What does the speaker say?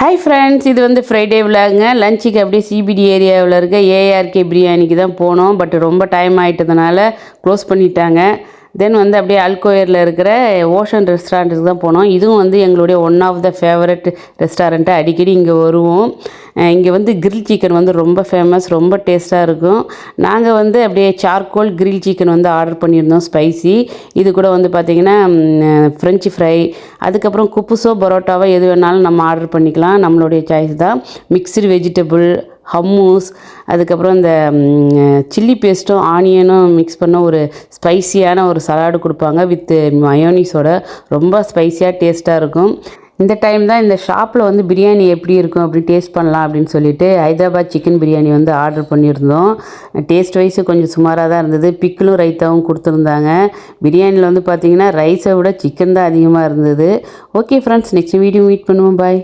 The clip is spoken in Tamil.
ஹாய் ஃப்ரெண்ட்ஸ், இது வந்து ஃப்ரைடே விலாகுங்க. லஞ்சுக்கு அப்படியே சிபிடி ஏரியாவில் இருக்க ஏஆர்கே பிரியாணிக்கு தான் போனோம். பட் ரொம்ப டைம் ஆகிட்டதுனால க்ளோஸ் பண்ணிட்டாங்க. தென் வந்து அப்படியே அல்கோயரில் இருக்கிற ஓஷன் ரெஸ்டாரண்ட்டுக்கு தான் போனோம். இதுவும் வந்து எங்களுடைய one of the favourite restaurant. அடிக்கடி இங்கே வருவோம். இங்கே வந்து கிரில் சிக்கன் வந்து ரொம்ப ஃபேமஸ், ரொம்ப டேஸ்ட்டாக இருக்கும். நாங்கள் வந்து அப்படியே சார்கோல் கிரில் சிக்கன் வந்து ஆர்டர் பண்ணியிருந்தோம், ஸ்பைசி. இது கூட வந்து பார்த்திங்கன்னா ஃப்ரெஞ்சு ஃப்ரை, அதுக்கப்புறம் குப்புசோ பரோட்டாவோ எது வேணாலும் நம்ம ஆர்டர் பண்ணிக்கலாம், நம்மளுடைய சாய்ஸ் தான். மிக்ஸ்டு வெஜிடபிள், ஹம்மூஸ், அதுக்கப்புறம் இந்த சில்லி பேஸ்ட்டும் ஆனியனும் மிக்ஸ் பண்ண ஒரு ஸ்பைசியான ஒரு சலாடு கொடுப்பாங்க வித் மயோனிஸோட. ரொம்ப ஸ்பைஸியாக டேஸ்ட்டாக இருக்கும். இந்த டைம் தான் இந்த ஷாப்பில் வந்து பிரியாணி எப்படி இருக்கும் அப்படி டேஸ்ட் பண்ணலாம் அப்படின்னு சொல்லிட்டு ஹைதராபாத் சிக்கன் பிரியாணி வந்து ஆர்டர் பண்ணியிருந்தோம். டேஸ்ட் வைஸு கொஞ்சம் சுமாராக தான் இருந்தது. பிக்கிளும் ரைத்தாவும் கொடுத்துருந்தாங்க. பிரியாணியில் வந்து பார்த்திங்கன்னா ரைஸை விட சிக்கன் தான் அதிகமாக இருந்தது. Okay friends, next video meet பண்ணுவோம். பாய்.